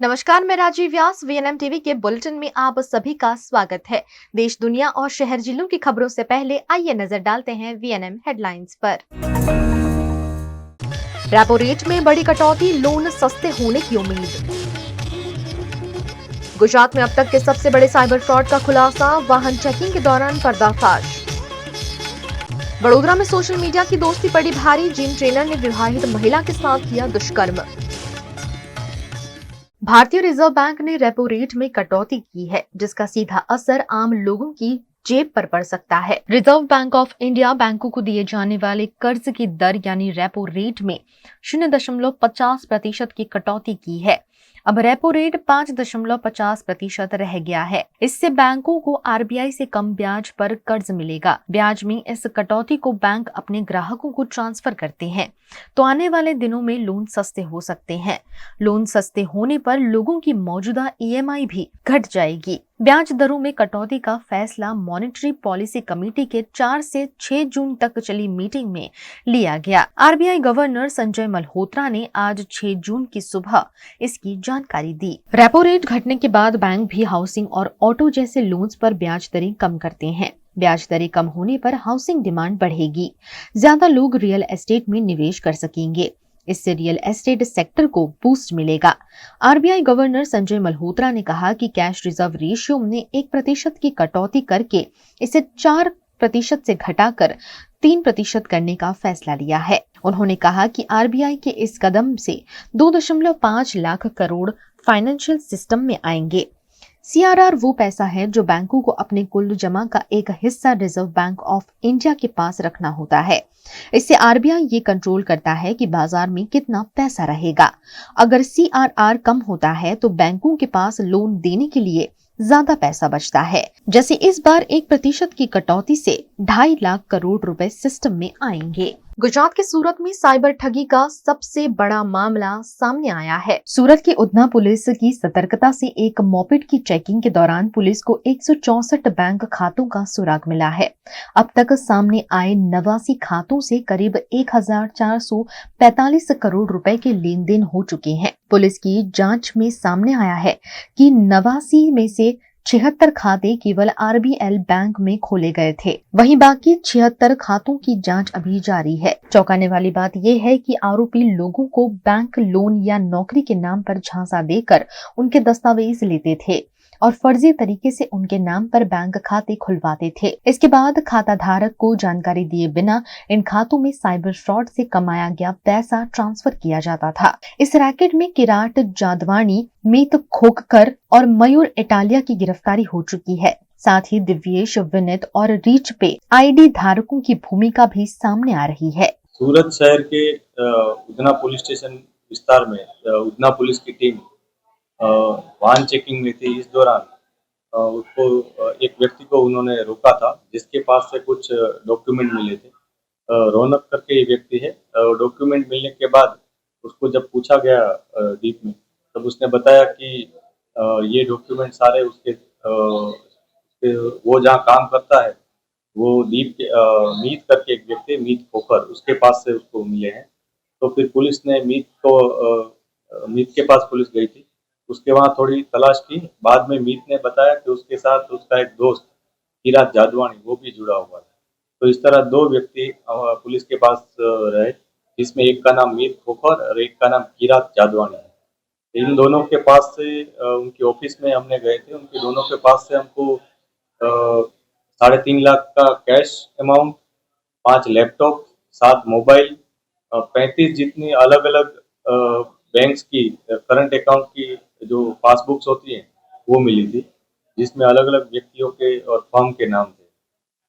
नमस्कार, मैं राजीव व्यास। VNM TV के बुलेटिन में आप सभी का स्वागत है। देश, दुनिया और शहर जिलों की खबरों से पहले आइए नजर डालते हैं वीएनएम हेडलाइंस पर। रेपो रेट में बड़ी कटौती, लोन सस्ते होने की उम्मीद। गुजरात में अब तक के सबसे बड़े साइबर फ्रॉड का खुलासा, वाहन चेकिंग के दौरान पर्दाफाश। वडोदरा में सोशल मीडिया की दोस्ती पड़ी भारी, जिम ट्रेनर ने विवाहित महिला के साथ किया दुष्कर्म। भारतीय रिजर्व बैंक ने रेपो रेट में कटौती की है, जिसका सीधा असर आम लोगों की जेब पर पड़ सकता है। रिजर्व बैंक ऑफ इंडिया बैंकों को दिए जाने वाले कर्ज की दर यानी रेपो रेट में 0.50% की कटौती की है। अब रेपो रेट 5.50% रह गया है। इससे बैंकों को आरबीआई से कम ब्याज पर कर्ज मिलेगा। ब्याज में इस कटौती को बैंक अपने ग्राहकों को ट्रांसफर करते हैं, तो आने वाले दिनों में लोन सस्ते हो सकते हैं। लोन सस्ते होने पर लोगों की मौजूदा ईएमआई भी घट जाएगी। ब्याज दरों में कटौती का फैसला मॉनेटरी पॉलिसी कमेटी के 4 से 6 जून तक चली मीटिंग में लिया गया। आरबीआई गवर्नर संजय मल्होत्रा ने आज 6 जून की सुबह इसकी जानकारी दी। रेपो रेट घटने के बाद बैंक भी हाउसिंग और ऑटो जैसे लोन्स पर ब्याज दरें कम करते हैं। ब्याज दरें कम होने पर हाउसिंग डिमांड बढ़ेगी, ज्यादा लोग रियल एस्टेट में निवेश कर सकेंगे। इससे रियल एस्टेट सेक्टर को बूस्ट मिलेगा। आरबीआई गवर्नर संजय मल्होत्रा ने कहा कि कैश रिजर्व रेशियो में 1% की कटौती करके इसे 4% से घटाकर 3% करने का फैसला लिया है। उन्होंने कहा कि आरबीआई के इस कदम से 2.5 लाख करोड़ फाइनेंशियल सिस्टम में आएंगे। सीआरआर वो पैसा है जो बैंकों को अपने कुल जमा का एक हिस्सा रिजर्व बैंक ऑफ इंडिया के पास रखना होता है। इससे आरबीआई ये कंट्रोल करता है कि बाजार में कितना पैसा रहेगा। अगर सीआरआर कम होता है तो बैंकों के पास लोन देने के लिए ज्यादा पैसा बचता है। जैसे इस बार 1% की कटौती से 2.5 लाख करोड़ रुपए सिस्टम में आएंगे। गुजरात के सूरत में साइबर ठगी का सबसे बड़ा मामला सामने आया है। सूरत की उधना पुलिस की सतर्कता से एक मोपेड की चेकिंग के दौरान पुलिस को 164 बैंक खातों का सुराग मिला है। अब तक सामने आए 89 खातों से करीब 1445 करोड़ रुपए के लेन देन हो चुके हैं। पुलिस की जांच में सामने आया है कि 89 में से 76 खाते केवल आरबीएल बैंक में खोले गए थे, वहीं बाकी 76 खातों की जांच अभी जारी है। चौंकाने वाली बात यह है कि आरोपी लोगों को बैंक लोन या नौकरी के नाम पर झांसा देकर उनके दस्तावेज लेते थे और फर्जी तरीके से उनके नाम पर बैंक खाते खुलवाते थे। इसके बाद खाता धारक को जानकारी दिए बिना इन खातों में साइबर फ्रॉड से कमाया गया पैसा ट्रांसफर किया जाता था। इस रैकेट में किराट जादवानी, मीत खोखकर और मयूर इटालिया की गिरफ्तारी हो चुकी है। साथ ही दिव्येश, विनित और रीच पे आईडी धारकों की भूमिका भी सामने आ रही है। सूरत शहर के उधना पुलिस स्टेशन विस्तार में उधना पुलिस की टीम वाहन चेकिंग में थी। इस दौरान उसको एक व्यक्ति को उन्होंने रोका था, जिसके पास से कुछ डॉक्यूमेंट मिले थे। रौनक करके ये व्यक्ति है। डॉक्यूमेंट मिलने के बाद उसको जब पूछा गया डीप में, तब उसने बताया कि ये डॉक्यूमेंट सारे उसके वो जहाँ काम करता है वो मीत करके एक व्यक्ति, मीत खोखर, उसके पास से उसको मिले हैं। तो फिर पुलिस ने मीत के पास पुलिस गई थी, उसके वहाँ थोड़ी तलाश की। बाद में मीत ने बताया कि उसके साथ उसका एक दोस्त किरात जादवानी वो भी जुड़ा हुआ था। तो इस तरह 2 व्यक्ति पुलिस के पास रहे, जिसमें एक का नाम मीत खोखर और एक का नाम किरात जादवानी है। इन दोनों के पास से उनके ऑफिस में हमने गए थे। उनके दोनों के पास से हमको 3.5 लाख का कैश अमाउंट, 5 लैपटॉप, 7 मोबाइल, 35 जितनी अलग अलग बैंक्स की करंट अकाउंट की जो पासबुक्स होती हैं वो मिली थी, जिसमें अलग अलग व्यक्तियों के और फर्म के नाम थे।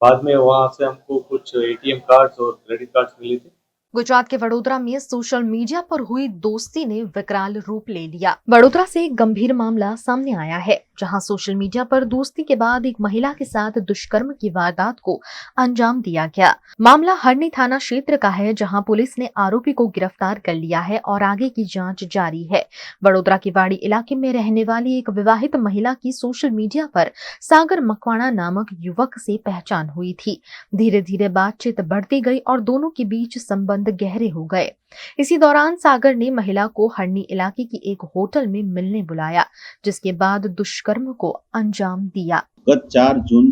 बाद में वहाँ से हमको कुछ एटीएम कार्ड्स और क्रेडिट कार्ड्स मिले थे। गुजरात के वडोदरा में सोशल मीडिया पर हुई दोस्ती ने विकराल रूप ले लिया। वडोदरा से एक गंभीर मामला सामने आया है, जहां सोशल मीडिया पर दोस्ती के बाद एक महिला के साथ दुष्कर्म की वारदात को अंजाम दिया गया। मामला हरनी थाना क्षेत्र का है, जहां पुलिस ने आरोपी को गिरफ्तार कर लिया है और आगे की जांच जारी है। वडोदरा के वाड़ी इलाके में रहने वाली एक विवाहित महिला की सोशल मीडिया पर सागर मकवाणा नामक युवक से पहचान हुई थी। धीरे धीरे बातचीत बढ़ती गई और दोनों के बीच संबंध संबंध गहरे हो गए। इसी दौरान सागर ने महिला को हरनी इलाके की एक होटल में मिलने बुलाया, जिसके बाद दुष्कर्म को अंजाम दिया। गत 4 जून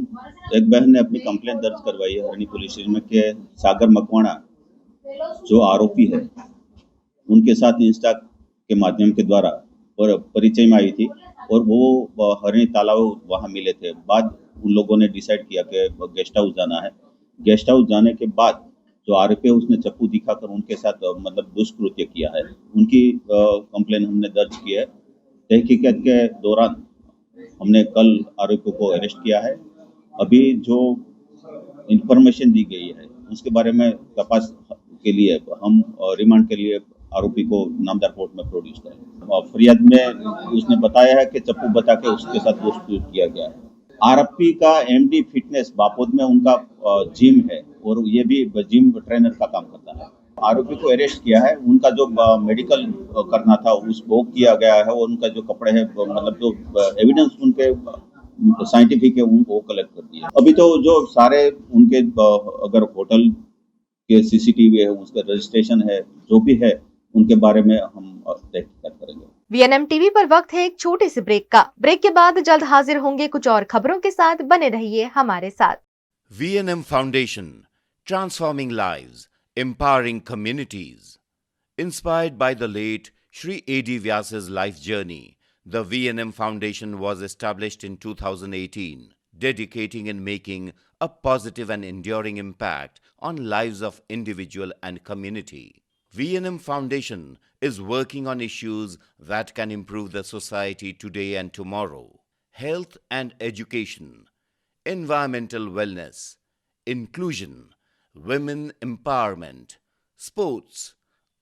एक बहन ने अपनी कंप्लेंट दर्ज करवाई है हरनी पुलिस स्टेशन में कि सागर मकवाणा जो आरोपी है उनके साथ इंस्टा के माध्यम के द्वारा और परिचय में आई थी और वो हरनी तालाब वहाँ मिले थे। बाद उन लोगों ने डिसाइड किया कि गेस्ट हाउस जाना है। गेस्ट हाउस जाने के बाद जो आरोपी है उसने चाकू दिखाकर उनके साथ मतलब दुष्कृत्य किया है। उनकी कंप्लेन हमने दर्ज की है। तहकीकात के दौरान हमने कल आरोपियों को अरेस्ट किया है। अभी जो इंफॉर्मेशन दी गई है उसके बारे में तपास के लिए हम रिमांड के लिए आरोपी को नामदार कोर्ट में प्रोड्यूस करें। फरियाद में उसने बताया है कि चाकू बता के उसके साथ दुष्कृत्य किया गया है। आरोपी का एमडी फिटनेस बापोद में उनका जिम है और ये भी जिम ट्रेनर का काम करता है। आरोपी को अरेस्ट किया है। उनका जो मेडिकल करना था उसको किया गया है और उनका जो कपड़े हैं मतलब जो एविडेंस उनके साइंटिफिक है उनको कलेक्ट कर दिया। अभी तो जो सारे उनके अगर होटल के सीसीटीवी है उसका रजिस्ट्रेशन है जो भी है उनके बारे में हम तहकीकात करेंगे। VNM टीवी पर वक्त है एक छोटे से ब्रेक का। ब्रेक के बाद जल्द हाजिर होंगे कुछ और खबरों के साथ, बने रहिए हमारे साथ। VNM Foundation, transforming lives, empowering communities. Inspired by the late Shri A.D. Vyas's life journey, the VNM Foundation was established in 2018, dedicating and making a positive and enduring impact on lives of individual and community. VNM Foundation is working on issues that can improve the society today and tomorrow: health and education, environmental wellness, inclusion, women empowerment, sports,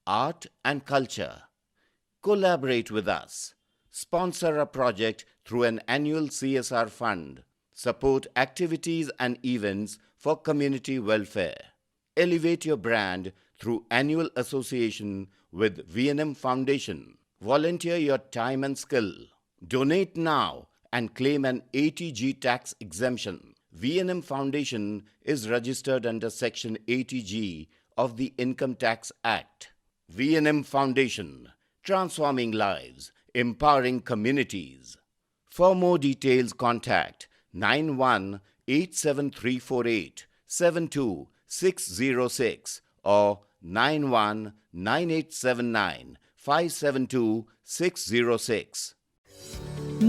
art and culture. Collaborate with us. Sponsor a project through an annual CSR fund. Support activities and events for community welfare. Elevate your brand through annual association with VNM Foundation. Volunteer your time and skill. Donate now and claim an ATG tax exemption. VNM Foundation is registered under Section 80G of the Income Tax Act. VNM Foundation, transforming lives, empowering communities. For more details, contact 918734872606 or 919879572606.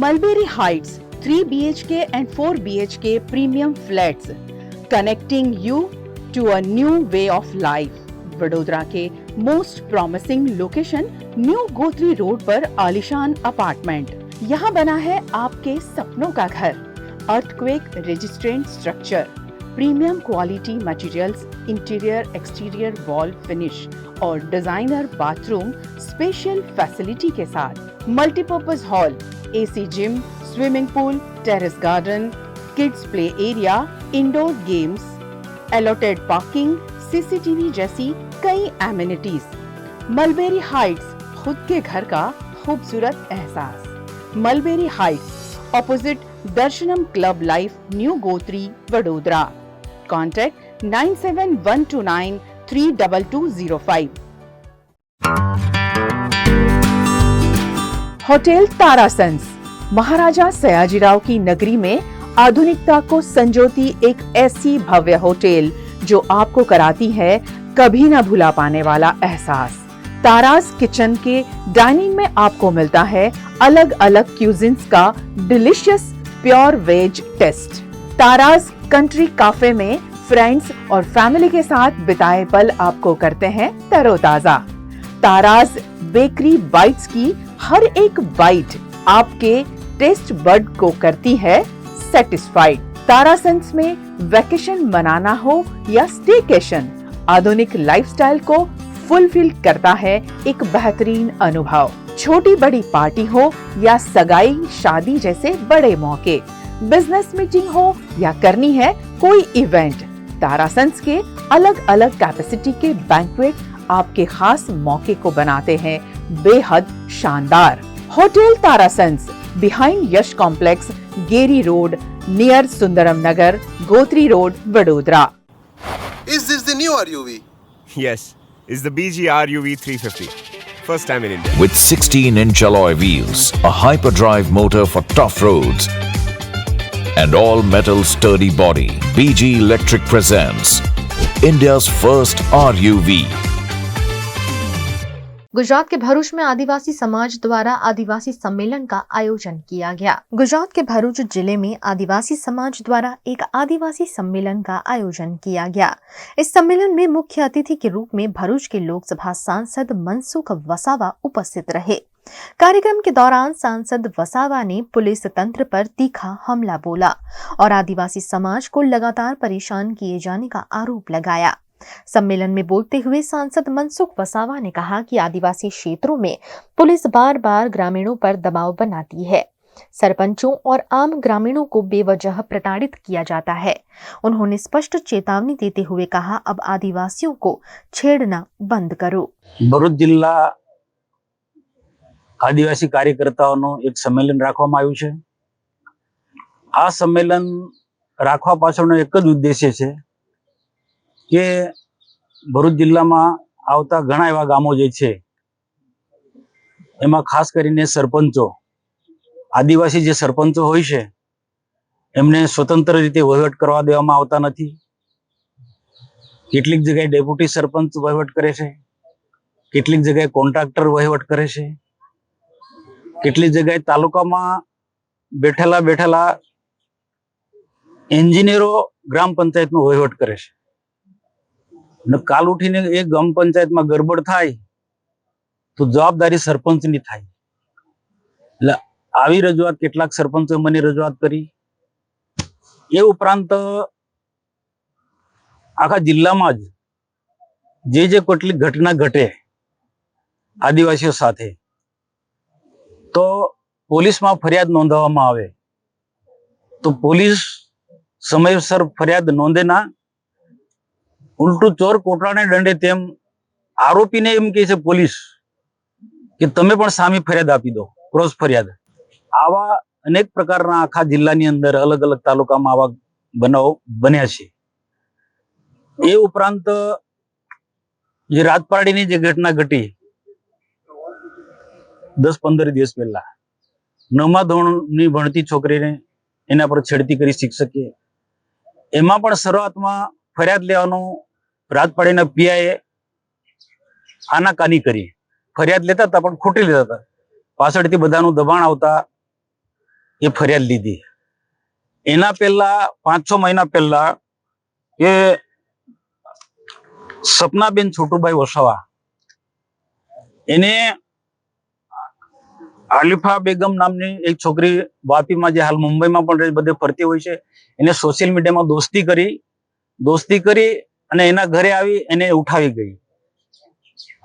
Mulberry Heights 3 BHK and 4 BHK premium flats, connecting you to a new way of life. Vadodara के most promising location new Gotri road पर आलिशान apartment. यहाँ बना है आपके सपनों का घर। Earthquake resistant structure, premium quality materials, interior exterior wall finish और डिजाइनर बाथरूम स्पेशल फैसिलिटी के साथ। Multipurpose hall, AC gym, swimming pool, terrace garden, kids play area, indoor games, allotted parking, CCTV जैसी कई एमिनिटीज। मलबेरी हाइट्स, खुद के घर का खूबसूरत एहसास। Mulberry heights, opposite Darshanam club life, new Gotri, Vadodara. Contact 9712932205। Hotel Tarasons, Maharaja Sayajirao की नगरी में आधुनिकता को संजोती एक ऐसी भव्य होटल जो आपको कराती है कभी न भुला पाने वाला एहसास। तारास किचन के डाइनिंग में आपको मिलता है अलग अलग क्यूजिन्स का delicious pure veg taste. Taras country cafe में फ्रेंड्स और फैमिली के साथ बिताए पल आपको करते हैं तरोताजा। तारास बेकरी बाइट्स की हर एक बाइट आपके टेस्ट बड को करती है सेटिस्फाइड। तारासंस में वेकेशन मनाना हो या स्टेकेशन, आधुनिक लाइफस्टाइल को फुलफिल करता है एक बेहतरीन अनुभव। छोटी बड़ी पार्टी हो या सगाई शादी जैसे बड़े मौके, बिजनेस मीटिंग हो या करनी है कोई इवेंट, तारासंस के अलग अलग कैपेसिटी के बैंक्वेट आपके खास मौके को बनाते हैं बेहद शानदार। Hotel Tarasons, behind Yash complex, Geri road, near Sundaram Nagar, Gotri road, Vadodara. Is this the new RUV? Yes, is the BG RUV 350. First time in India. With 16-inch alloy wheels, a hyperdrive motor for tough roads, and all-metal sturdy body, BG Electric presents India's first RUV. Gujarat के भरूच में आदिवासी समाज द्वारा आदिवासी सम्मेलन का आयोजन किया गया। गुजरात के भरूच जिले में आदिवासी समाज द्वारा एक आदिवासी सम्मेलन का आयोजन किया गया। इस सम्मेलन में मुख्य अतिथि के रूप में भरूच के लोकसभा सांसद मनसुख वसावा उपस्थित रहे। कार्यक्रम के दौरान सांसद वसावा ने पुलिस तंत्र पर तीखा हमला बोला और आदिवासी समाज को लगातार परेशान किए जाने का आरोप लगाया। सम्मेलन में बोलते हुए सांसद मनसुख वसावा ने कहा कि आदिवासी क्षेत्रों में पुलिस बार बार ग्रामीणों पर दबाव बनाती है। सरपंचों और आम ग्रामीणों को बेवजह प्रताड़ित किया जाता है। उन्होंने स्पष्ट चेतावनी देते हुए कहा, अब आदिवासियों को छेड़ना बंद करो। ભરૂચ જિલ્લા આદિવાસી કાર્યકર્તાઓનું એક સંમેલન રાખવામાં આવ્યું છે। આ સંમેલન રાખવા પાછળનો એક જ ઉદ્દેશ્ય છે કે ભરૂચ જિલ્લામાં આવતા ઘણા એવા ગામો જે છે એમાં ખાસ કરીને સરપંચો, આદિવાસી જે સરપંચો હોય છે એમને સ્વતંત્ર રીતે વહીવટ કરવા દેવામાં આવતા નથી। કેટલીક જગ્યાએ ડેપ્યુટી સરપંચ વહીવટ કરે છે, કેટલીક જગ્યાએ કોન્ટ્રાક્ટર વહીવટ કરે છે, કેટલીક જગ્યાએ તાલુકામાં બેઠેલા એન્જિનિયરો ગ્રામ પંચાયતનો વહીવટ કરે છે। અને કાલ ઉઠીને એક ગ્રામ પંચાયતમાં ગરબડ થાય તો જવાબદારી સરપંચની થાય। એટલે આવી રજૂઆત કેટલાક સરપંચોએ મને રજૂઆત કરી। એ ઉપરાંત આખા જિલ્લામાં જ જે કેટલીક ઘટના ઘટે આદિવાસીઓ સાથે તો પોલીસમાં ફરિયાદ નોંધાવવામાં આવે તો પોલીસ સમયસર ફરિયાદ નોંધે ના, ઉલટું ચોર કોટરાને દંડે તેમ આરોપીને એમ કહે છે પોલીસ કે તમે પણ સામે ફરિયાદ આપી દો, ક્રોસ ફરિયાદ। આવા અનેક પ્રકારના આખા જિલ્લાની અંદર અલગ અલગ તાલુકામાં આવા બનાવો બન્યા છે। એ ઉપરાંત જે રાજપારડીની જે ઘટના ઘટી 10-15 દિવસ પહેલા, 9મા ધોરણની ભણતી છોકરીને એના પર છેડતી કરી શિક્ષકે, એમાં પણ શરૂઆતમાં ફરિયાદ લેવાનું રાજપાડીના પીઆઈએ આનાકાની કરી। ફરિયાદ લેતા હતા પણ ખોટી લેતા હતા, પાછળથી બધાનું દબાણ આવતા એ ફરિયાદ લીધી। એના પહેલા 5-6 મહિના પહેલા એ સપનાબેન છોટુભાઈ વસાવા એને આલિફા બેગમ નામની એક છોકરી વાપીમાં જે હાલ મુંબઈમાં પણ બધે ફરતી હોય છે, એને સોશિયલ મીડિયામાં દોસ્તી કરી અને એના ઘરે આવી એને ઉઠાવી ગઈ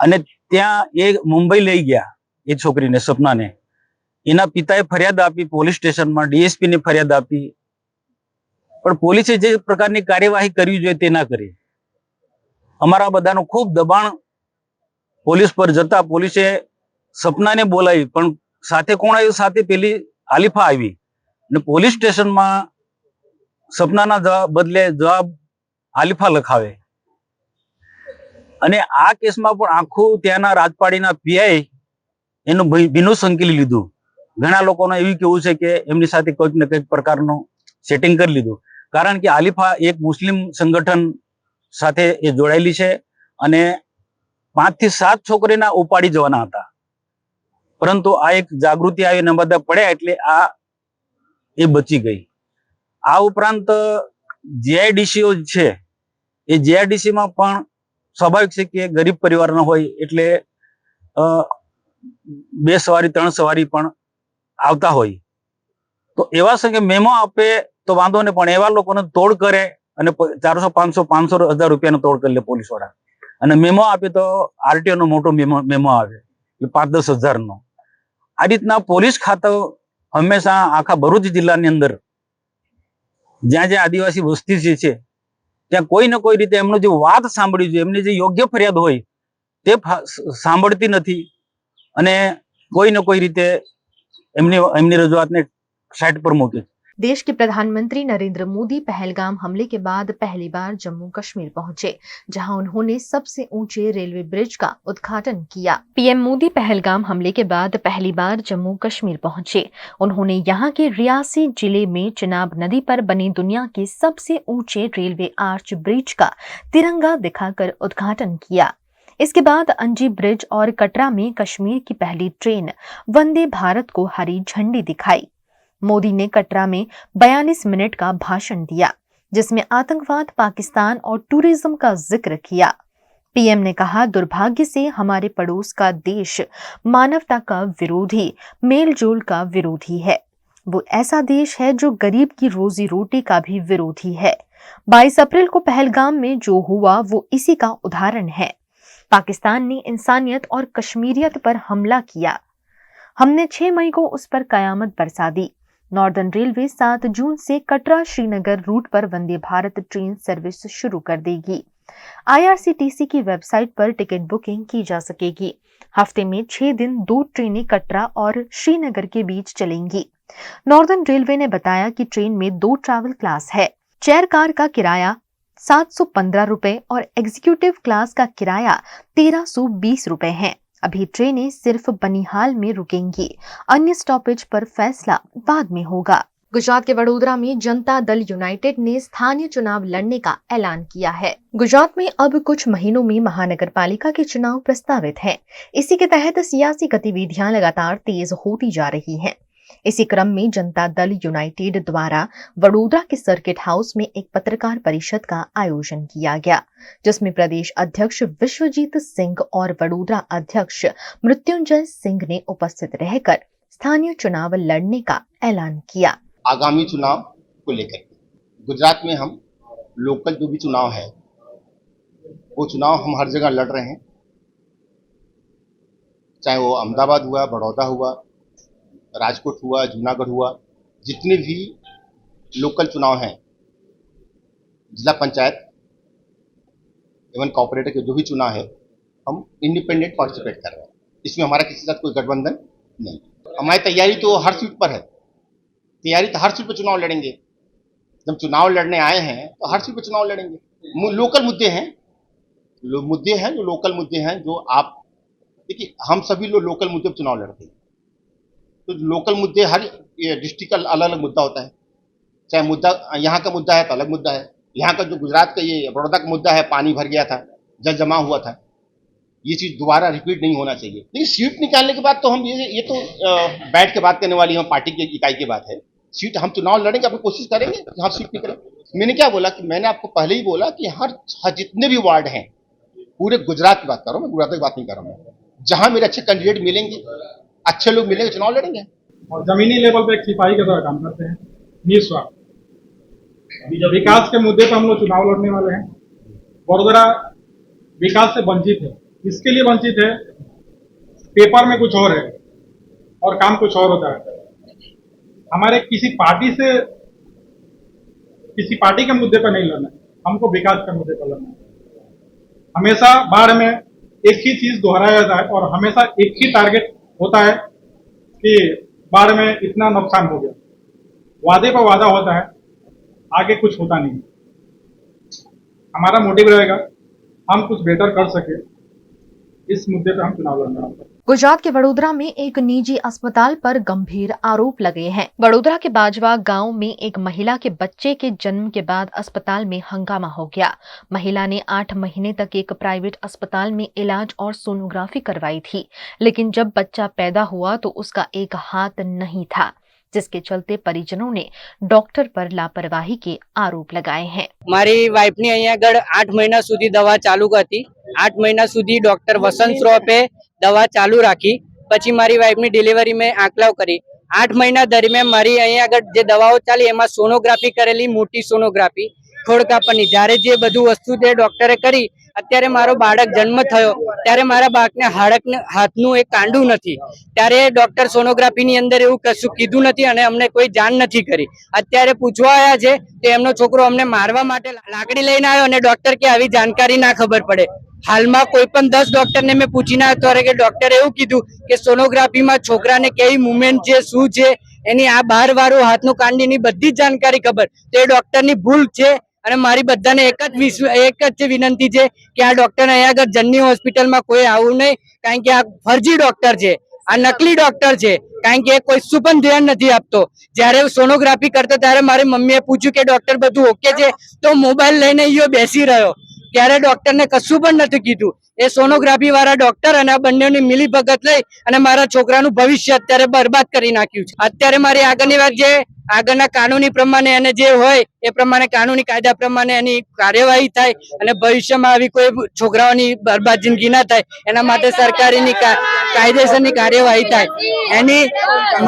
અને ત્યાં એ મુંબઈ લઈ ગયા એ છોકરીને, સપનાને। એના પિતાએ ફરિયાદ આપી પોલીસ સ્ટેશનમાં, ડીએસપી ની ફરિયાદ આપી, પણ પોલીસે જે પ્રકારની કાર્યવાહી કરવી જોઈએ તે ના કરી। અમારા બધાનું ખૂબ દબાણ પોલીસ પર જતા પોલીસે સપનાને બોલાવી, પણ સાથે કોણ આવ્યું? સાથે પેલી આલિફા આવી અને પોલીસ સ્ટેશનમાં સપનાના બદલે જવાબ આલિફા લખાવે। અને આ કેસમાં પણ આખું ત્યાંના રાજપાડીના પીઆઈ એનું ભીનું સંકેલી લીધું। ઘણા લોકોનું એવું કેવું છે કે એમની સાથે કોઈક ને કંઈક પ્રકારનું સેટિંગ કરી લીધું, કારણ કે આલિફા એક મુસ્લિમ સંગઠન સાથે એ જોડાયેલી છે અને 5 થી 7 છોકરીના ઉપાડી જવાના હતા, પરંતુ આ એક જાગૃતિ આવીને બધા પડ્યા એટલે આ એ બચી ગઈ। આ ઉપરાંત જીઆઈડીસીઓ છે, એ જીઆઈડીસીમાં પણ સ્વાભાવિક છે કે ગરીબ પરિવારના હોય એટલે 2 સવારી 3 સવારી પણ આવતા હોય, તો એવા સંગે મેમો આપે તો વાંધો નહીં, પણ એવા લોકોને તોડ કરે અને 400, 500, 500, 1000 રૂપિયાનો તોડ કરી લે પોલીસ વાળા, અને મેમો આપે તો આરટીઓ નો મોટો મેમો આવે એટલે 5-10 હજારનો। આ રીતના પોલીસ ખાતું હંમેશા આખા ભરૂચ જિલ્લાની અંદર જ્યાં જ્યાં આદિવાસી વસ્તી છે ત્યાં કોઈ ને કોઈ રીતે એમનો જે વાત સાંભળવી જોઈએ, એમની જે યોગ્ય ફરિયાદ હોય તે સાંભળતી નથી અને કોઈ ને કોઈ રીતે એમની રજૂઆતને સાઈડ પર મૂકે। देश के प्रधानमंत्री नरेंद्र मोदी पहलगाम हमले के बाद पहली बार जम्मू कश्मीर पहुंचे, जहां उन्होंने सबसे ऊंचे रेलवे ब्रिज का उद्घाटन किया। पीएम मोदी पहलगाम हमले के बाद पहली बार जम्मू कश्मीर पहुंचे। उन्होंने यहां के रियासी जिले में चिनाब नदी पर बनी दुनिया के सबसे ऊंचे रेलवे आर्च ब्रिज का तिरंगा दिखाकर उद्घाटन किया। इसके बाद अंजी ब्रिज और कटरा में कश्मीर की पहली ट्रेन वंदे भारत को हरी झंडी दिखाई। मोदी ने कटरा में 42 मिनट का भाषण दिया, जिसमें आतंकवाद, पाकिस्तान और टूरिज्म का जिक्र किया। पीएम ने कहा, दुर्भाग्य से हमारे पड़ोस का देश मानवता का विरोधी, मेलजोल का विरोधी है। वो ऐसा देश है जो गरीब की रोजी रोटी का भी विरोधी है। 22 अप्रैल को पहलगाम में जो हुआ वो इसी का उदाहरण है। पाकिस्तान ने इंसानियत और कश्मीरियत पर हमला किया। हमने 6 मई को उस पर कयामत बरसा दी। नॉर्दर्न रेलवे 7 जून से कटरा श्रीनगर रूट पर वंदे भारत ट्रेन सर्विस शुरू कर देगी। IRCTC की वेबसाइट पर टिकट बुकिंग की जा सकेगी। हफ्ते में 6 दिन 2 ट्रेनें कटरा और श्रीनगर के बीच चलेंगी। नॉर्दर्न रेलवे ने बताया कि ट्रेन में 2 ट्रैवल क्लास है। चेयर कार का किराया 715 रुपए और एग्जीक्यूटिव क्लास का किराया 1320 रुपए है। अभी ट्रेनें सिर्फ बनिहाल में रुकेंगी। अन्य स्टॉपेज पर फैसला बाद में होगा। गुजरात के वडोदरा में जनता दल यूनाइटेड ने स्थानीय चुनाव लड़ने का ऐलान किया है। गुजरात में अब कुछ महीनों में महानगर पालिका के चुनाव प्रस्तावित हैं। इसी के तहत सियासी गतिविधियां लगातार तेज होती जा रही हैं। इसी क्रम में जनता दल यूनाइटेड द्वारा वडोदरा के सर्किट हाउस में एक पत्रकार परिषद का आयोजन किया गया, जिसमें प्रदेश अध्यक्ष विश्वजीत सिंह और वडोदरा अध्यक्ष मृत्युंजय सिंह ने उपस्थित रहकर स्थानीय चुनाव लड़ने का ऐलान किया। आगामी चुनाव को लेकर गुजरात में हम लोकल जो भी चुनाव है वो चुनाव हम हर जगह लड़ रहे हैं, चाहे वो अहमदाबाद हुआ, बड़ौदा हुआ, राजकोट हुआ, जूनागढ़ हुआ, जितने भी लोकल चुनाव हैं, जिला पंचायत एवं कॉर्पोरेटर के जो भी चुनाव है, हम इंडिपेंडेंट पार्टिसिपेट कर रहे हैं। इसमें हमारा किसी के साथ कोई गठबंधन नहीं। हमारी तैयारी तो हर सीट पर है, तैयारी तो हर सीट पर चुनाव लड़ेंगे। जब चुनाव लड़ने आए हैं तो हर सीट पर चुनाव लड़ेंगे। लोकल मुद्दे हैं, जो लोकल मुद्दे हैं, जो आप देखिए, हम सभी लोग लोकल मुद्दे पर चुनाव लड़ते हैं। तो लोकल मुद्दे हर डिस्ट्रिक्ट का अलग अलग मुद्दा होता है। चाहे मुद्दा यहाँ का मुद्दा है तो अलग मुद्दा है। यहाँ का जो गुजरात का ये बड़ौदा का मुद्दा है, पानी भर गया था, जल जमा हुआ था, ये चीज़ दोबारा रिपीट नहीं होना चाहिए। लेकिन सीट निकालने के बाद तो हम ये तो बैठ के बात करने वाली हम पार्टी की इकाई की बात है। सीट हम चुनाव लड़ेंगे, अपनी कोशिश करेंगे कि हम सीट निकले। मैंने क्या बोला कि मैंने आपको पहले ही बोला कि हर जितने भी वार्ड हैं, पूरे गुजरात की बात कर रहा हूँ मैं, गुजरात की बात नहीं कर रहा हूँ, जहाँ मेरे अच्छे कैंडिडेट मिलेंगे, अच्छे लोग मिलेंगे, चुनाव लड़ेंगे। और जमीनी लेवल पे एक सिपाही की तरह काम करते हैं, निस्वार्थ। विकास के मुद्दे पर हम लोग चुनाव लड़ने वाले हैं। वडोदरा विकास से वंचित है, इसके लिए वंचित है, पेपर में कुछ और है और काम कुछ और होता है। हमारे किसी पार्टी के मुद्दे पर नहीं लड़ना है, हमको विकास के मुद्दे पर लड़ना है। हमेशा बाढ़ में एक ही चीज दोहराया जाता है और हमेशा एक ही टारगेट होता है कि बाढ़ में इतना नुकसान हो गया। वादे पर वादा होता है, आगे कुछ होता नहीं। हमारा मोटिव रहेगा हम कुछ बेहतर कर सके, इस मुद्दे पर हम चुनाव लड़ना है। गुजरात के वडोदरा में एक निजी अस्पताल पर गंभीर आरोप लगे हैं। वडोदरा के बाजवा गांव में एक महिला के बच्चे के जन्म के बाद अस्पताल में हंगामा हो गया। महिला ने 8 महीने तक एक प्राइवेट अस्पताल में इलाज और सोनोग्राफी करवाई थी, लेकिन जब बच्चा पैदा हुआ तो उसका एक हाथ नहीं था, जिसके चलते परिजनों ने डॉक्टर पर लापरवाही के आरोप लगाए हैं। મારી વાઇફની અહીંયા આગળ 8 મહિના સુધી દવા ચાલુ હતી। 8 મહિના સુધી ડોક્ટર વસંત શ્રોફે દવા ચાલુ રાખી, પછી મારી વાઇફની ડિલિવરી મેં આંકલાવ કરી। 8 મહિના દરમિયાન મારી અહીંયા આગળ જે દવાઓ ચાલી એમાં સોનોગ્રાફી કરેલી, મોટી સોનોગ્રાફી, ખોડકાપણની, જ્યારે જે બધું વસ્તુ તે ડોક્ટરે કરી, અત્યારે મારો બાળક જન્મ થયો ત્યારે મારા બાળકને હાથનું એક કાંડું નથી, ત્યારે ડોક્ટર સોનોગ્રાફીની અંદર એવું કશું કીધું નથી અને અમને કોઈ જાણ નથી કરી। અત્યારે પૂછવા આવ્યા છે કે એમનો છોકરો અમને મારવા માટે લાકડી લઈને આવ્યો અને ડોક્ટર કે આવી જાણકારી ના ખબર પડે। હાલમાં કોઈ પણ 10 ડોક્ટરને મેં પૂછીને આવ્યો ત્યારે કે ડોક્ટરે એવું કીધું કે સોનોગ્રાફીમાં છોકરાને કેવી મુવમેન્ટ છે, શું છે એની આ 12 વાળું હાથનું કાંડીની બધી જ જાણકારી ખબર. તો એ ડોક્ટરની ભૂલ છે અને મારી બધાને એક જ વિનંતી છે કે આ ડોક્ટર અહીંયા આગળ જનની હોસ્પિટલમાં કોઈ આવું નહીં, કારણ કે આ ફરજી ડોક્ટર છે, આ નકલી ડોક્ટર છે, કારણ કે કોઈ શું પણ ધ્યાન નથી આપતો. જ્યારે સોનોગ્રાફી કરતો ત્યારે મારી મમ્મીએ પૂછ્યું કે ડોક્ટર બધું ઓકે છે, તો મોબાઈલ લઈને ઈયો બેસી રહ્યો, ત્યારે ડોક્ટરને કશું પણ નથી કીધું. એ સોનોગ્રાફી વાળા ડોક્ટર અને આ બંનેની મિલીભગત લઈ અને મારા છોકરાનું ભવિષ્ય અત્યારે બરબાદ કરી નાખ્યું છે. અત્યારે મારી આગળની વાત જે આગળના કાનૂની પ્રમાણે અને જે હોય એ પ્રમાણે કાનૂની કાયદા પ્રમાણે એની કાર્યવાહી થાય અને ભવિષ્યમાં આવી કોઈ છોકરાઓની બરબાદ જિંદગી ના થાય એના માટે સરકારની કાયદેસરની કાર્યવાહી થાય. એની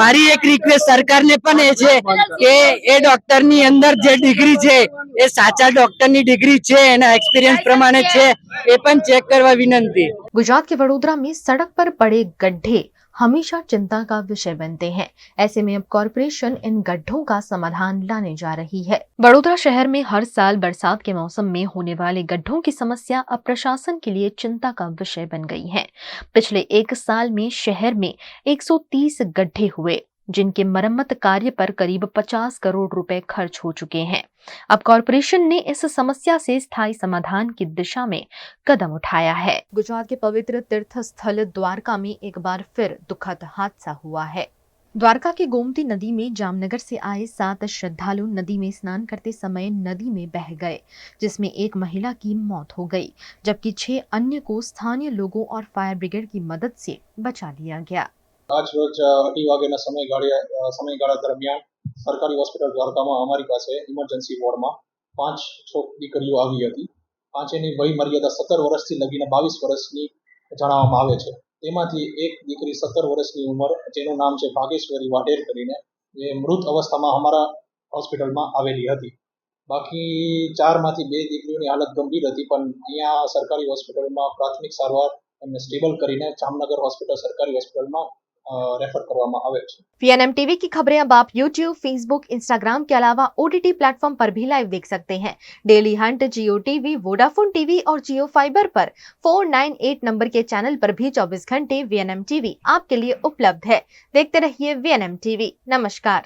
મારી એક રિક્વેસ્ટ સરકારને પણ એ છે કે એ ડોક્ટરની અંદર જે ડિગ્રી છે એ સાચા ડોક્ટરની ડિગ્રી છે, એના एक्सपीरियंस प्रमाणे છે એ પણ चेक करवा विनंती. गुजरात के वडोदरा में सड़क पर पड़े गड्ढे हमेशा चिंता का विषय बनते हैं। ऐसे में अब कॉरपोरेशन इन गड्ढों का समाधान लाने जा रही है। वडोदरा शहर में हर साल बरसात के मौसम में होने वाले गड्ढों की समस्या अब प्रशासन के लिए चिंता का विषय बन गई है। पिछले एक साल में शहर में 130 गड्ढे हुए, जिनके मरम्मत कार्य पर करीब 50 करोड़ रुपए खर्च हो चुके हैं। अब कॉरपोरेशन ने इस समस्या से स्थायी समाधान की दिशा में कदम उठाया है। गुजरात के पवित्र तीर्थ स्थल द्वारका में एक बार फिर दुखद हादसा हुआ है। द्वारका की गोमती नदी में जामनगर से आए 7 श्रद्धालु नदी में स्नान करते समय नदी में बह गए, जिसमें एक महिला की मौत हो गई, जबकि 6 अन्य को स्थानीय लोगों और फायर ब्रिगेड की मदद से बचा लिया गया। આજ રોજ 2:30 વાગ્યાના સમયગાળા દરમિયાન સરકારી હોસ્પિટલ દ્વારકામાં અમારી પાસે ઇમરજન્સી વોર્ડમાં 5 દીકરીઓ આવી હતી. પાંચેની વય મર્યાદા 17 વર્ષથી લગીને 22 વર્ષની જણાવવામાં આવે છે. તેમાંથી એક દીકરી 17 વર્ષની ઉંમર, જેનું નામ છે ભાગેશ્વરી વાઢેર કરીને, જે મૃત અવસ્થામાં અમારા હોસ્પિટલમાં આવેલી હતી. બાકી 4માંથી 2 દીકરીઓની હાલત ગંભીર હતી, પણ અહીંયા સરકારી હોસ્પિટલમાં પ્રાથમિક સારવાર એમને સ્ટેબલ કરીને જામનગર હોસ્પિટલ સરકારી હોસ્પિટલમાં रेफर करवामा आवे छे। VNM टीवी की खबरें अब आप YouTube, Facebook, Instagram के अलावा OTT प्लेटफॉर्म पर भी लाइव देख सकते हैं। डेली हंट, जियो टीवी, वोडाफोन टीवी और जियो फाइबर पर 498 नंबर के चैनल पर भी 24 घंटे VNM टीवी आपके लिए उपलब्ध है। देखते रहिए VNM टीवी। नमस्कार।